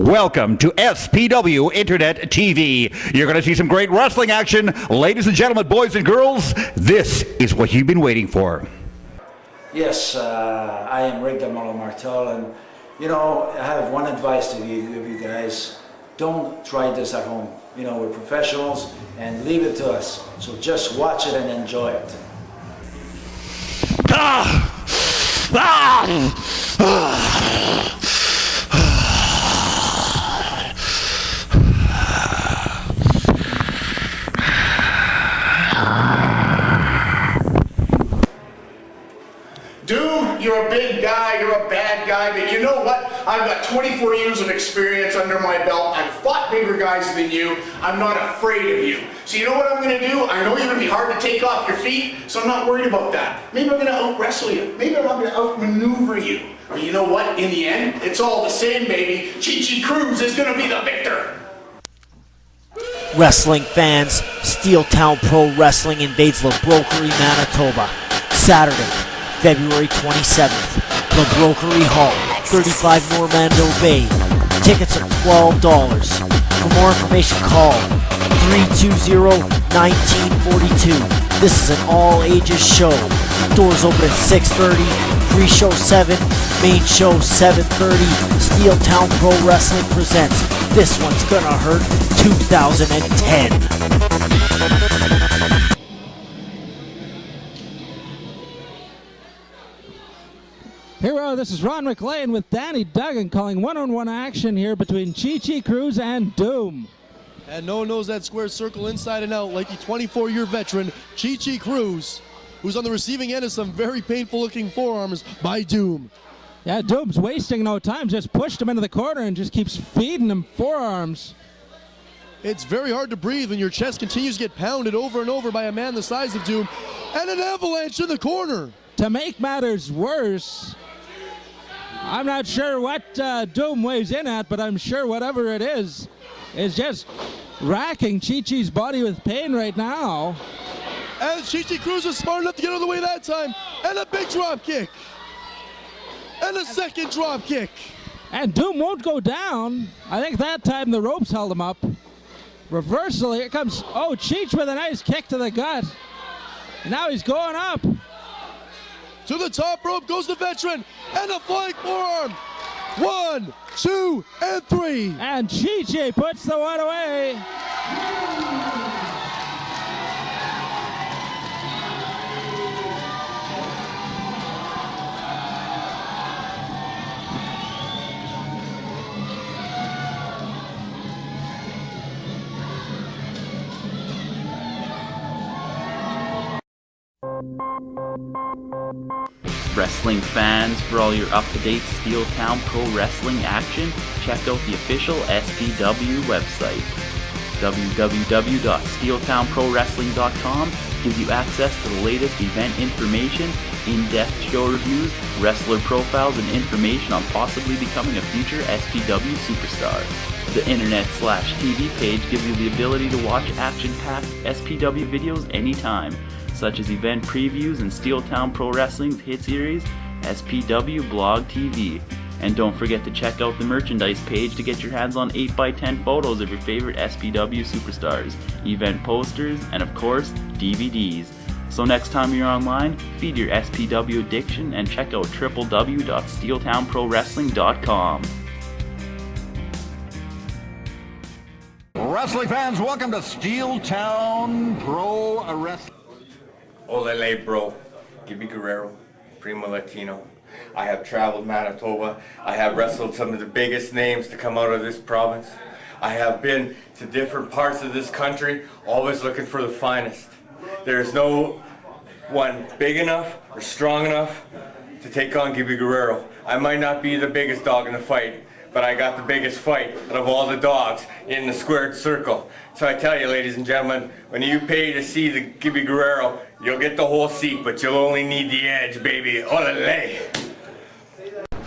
Welcome to SPW Internet TV. You're going to see some great wrestling action. Ladies and gentlemen, boys and girls, this is what you've been waiting for. Yes, I am Rick Martel, and you know, I have one advice to give you guys. Don't try this at home. You know, we're professionals, and leave it to us. So just watch it and enjoy it. Doom, you're a big guy, you're a bad guy, but you know what? I've got 24 years of experience under my belt. I've fought bigger guys than you. I'm not afraid of you. So you know what I'm going to do? I know you're going to be hard to take off your feet, so I'm not worried about that. Maybe I'm going to out-wrestle you. Maybe I'm going to out-maneuver you. Or you know what? In the end, it's all the same, baby. Chi-Chi Cruz is going to be the victor. Wrestling fans, Steeltown Pro Wrestling invades La Brokery, Manitoba. Saturday, February 27th, La Brokery Hall, 35 Normando Bay. Tickets are $12. For more information, call 320-1942. This is an all-ages show. Doors open at 6:30, pre-show 7, main show 7:30. Steeltown Pro Wrestling presents This One's Gonna Hurt 2010. Hero, this is Ron McLean with Danny Duggan calling one-on-one action here between Chi-Chi Cruz and Doom. And no one knows that square circle inside and out like the 24-year veteran Chi-Chi Cruz, who's on the receiving end of some very painful-looking forearms by Doom. Yeah, Doom's wasting no time, just pushed him into the corner and just keeps feeding him forearms. It's very hard to breathe when your chest continues to get pounded over and over by a man the size of Doom, and an avalanche in the corner. To make matters worse, I'm not sure what Doom weighs in at, but I'm sure whatever it is just racking Chi-Chi's body with pain right now. And Chi-Chi Cruz was smart enough to get out of the way that time, and a big drop kick. And a second drop kick. And Doom won't go down. I think that time the ropes held him up. Reversal, here comes, Cheech with a nice kick to the gut. And now he's going up. To the top rope goes the veteran, and a flying forearm. 1, 2, and 3. And Chi-Chi puts the one away. Wrestling fans, for all your up-to-date Steeltown Pro Wrestling action, check out the official SPW website. www.steeltownprowrestling.com gives you access to the latest event information, in-depth show reviews, wrestler profiles, and information on possibly becoming a future SPW superstar. The internet/TV page gives you the ability to watch action-packed SPW videos anytime, such as event previews and Steeltown Pro Wrestling's hit series, SPW Blog TV. And don't forget to check out the merchandise page to get your hands on 8x10 photos of your favorite SPW superstars, event posters, and of course, DVDs. So next time you're online, feed your SPW addiction and check out www.steeltownprowrestling.com. Wrestling fans, welcome to Steeltown Pro Wrestling. Olele, bro. Gibby Guerrero, Primo Latino. I have traveled Manitoba. I have wrestled some of the biggest names to come out of this province. I have been to different parts of this country, always looking for the finest. There's no one big enough or strong enough to take on Gibby Guerrero. I might not be the biggest dog in the fight, but I got the biggest fight out of all the dogs in the squared circle. So I tell you, ladies and gentlemen, when you pay to see the Gibby Guerrero, you'll get the whole seat, but you'll only need the edge, baby. Olele!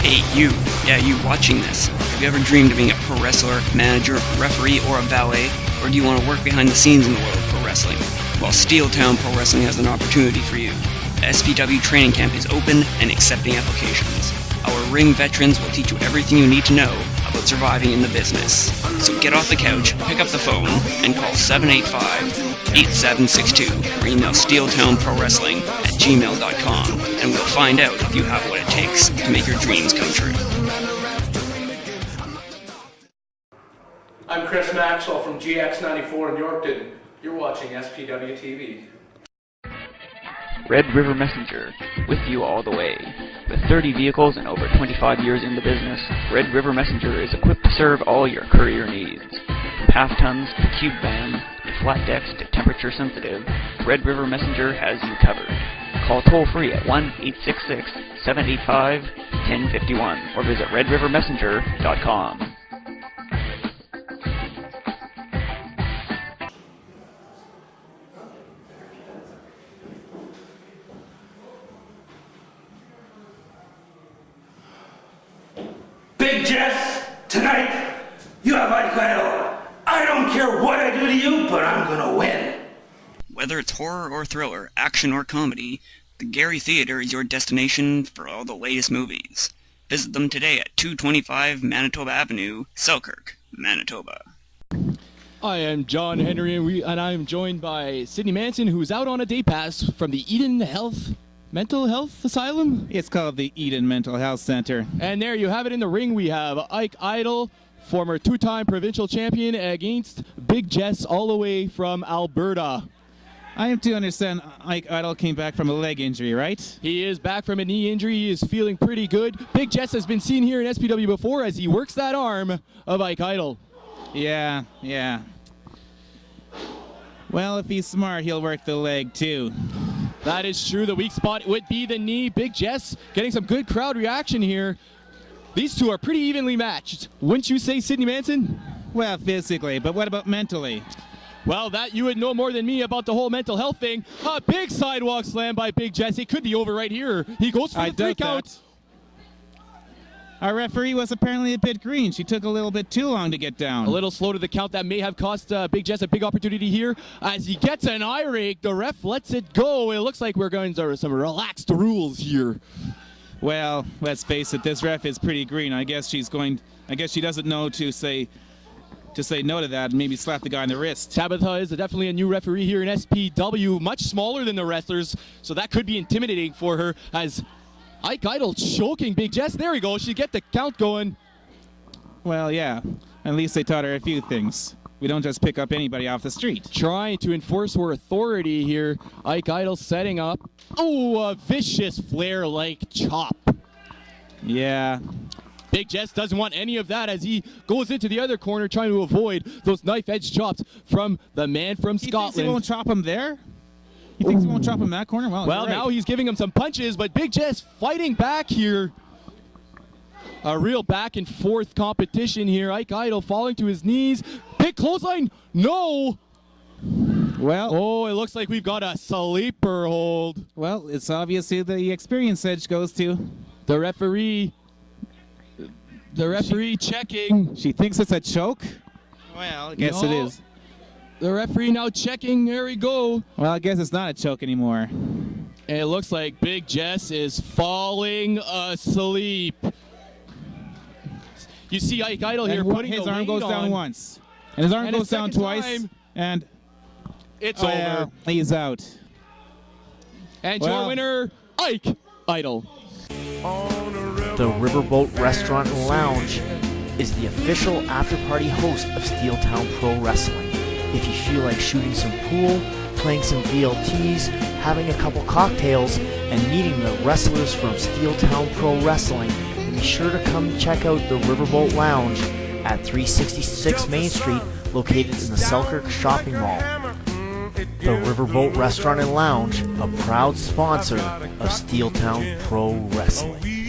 Hey, you. Yeah, you watching this. Have you ever dreamed of being a pro wrestler, manager, referee, or a valet? Or do you want to work behind the scenes in the world of pro wrestling? Well, Steeltown Pro Wrestling has an opportunity for you. The SPW training camp is open and accepting applications. Our ring veterans will teach you everything you need to know about about surviving in the business. So get off the couch, pick up the phone, and call 785-8762 or email steeltownprowrestling@gmail.com, and we'll find out if you have what it takes to make your dreams come true. I'm Chris Maxwell from GX94 in Yorkton. You're watching SPW TV. Red River Messenger, with you all the way. With 30 vehicles and over 25 years in the business, Red River Messenger is equipped to serve all your courier needs. From half tons to cube vans to flat decks to temperature sensitive, Red River Messenger has you covered. Call toll free at 1-866-785-1051 or visit redrivermessenger.com. Big Jess, tonight, you have Ike Idol. I don't care what I do to you, but I'm gonna win. Whether it's horror or thriller, action or comedy, the Gary Theatre is your destination for all the latest movies. Visit them today at 225 Manitoba Avenue, Selkirk, Manitoba. I am John Henry, and I am joined by Sydney Manson, who's out on a day pass from the Eden Mental Health Asylum? It's called the Eden Mental Health Center. And there you have it in the ring. We have Ike Idol, former two-time provincial champion, against Big Jess all the way from Alberta. I am to understand Ike Idol came back from a leg injury, right? He is back from a knee injury. He is feeling pretty good. Big Jess has been seen here in SPW before as he works that arm of Ike Idol. Yeah. Well, if he's smart, he'll work the leg too. That is true. The weak spot would be the knee. Big Jess getting some good crowd reaction here. These two are pretty evenly matched. Wouldn't you say, Sydney Manson? Well, physically, but what about mentally? Well, that you would know more than me about the whole mental health thing. A big sidewalk slam by Big Jess. It could be over right here. He goes for the 3 count. Our referee was apparently a bit green. She took a little bit too long to get down. A little slow to the count. That may have cost Big Jess a big opportunity here. As he gets an eye rake, the ref lets it go. It looks like we're going to some relaxed rules here. Well, let's face it, this ref is pretty green. I guess she doesn't know to say no to that and maybe slap the guy in the wrist. Tabitha is definitely a new referee here in SPW, much smaller than the wrestlers, so that could be intimidating for her as Ike Idol choking Big Jess. There we go. She get the count going. Well, yeah. At least they taught her a few things. We don't just pick up anybody off the street. Trying to enforce her authority here. Ike Idol setting up. Oh, a vicious flare-like chop. Yeah. Big Jess doesn't want any of that as he goes into the other corner trying to avoid those knife-edge chops from the man from Scotland. He won't chop him there? He thinks he won't chop him in that corner? Well, now he's giving him some punches, but Big Jess fighting back here. A real back and forth competition here. Ike Idol falling to his knees. Big clothesline. No. Well. Oh, it looks like we've got a sleeper hold. Well, it's obvious who the experience edge goes to. The referee. The referee checking. She thinks it's a choke? Well, I guess it is. The referee now checking. There we go. Well, I guess it's not a choke anymore. And it looks like Big Jess is falling asleep. You see Ike Idol here putting his the arm weight goes down on. once. And his arm goes down twice. And it's over. He's out. And your winner, Ike Idol. The Riverboat Restaurant and Lounge is the official after-party host of Steeltown Pro Wrestling. If you feel like shooting some pool, playing some VLTs, having a couple cocktails, and meeting the wrestlers from Steeltown Pro Wrestling, then be sure to come check out the Riverboat Lounge at 366 Main Street, located in the Selkirk Shopping Mall. The Riverboat Restaurant and Lounge, a proud sponsor of Steeltown Pro Wrestling.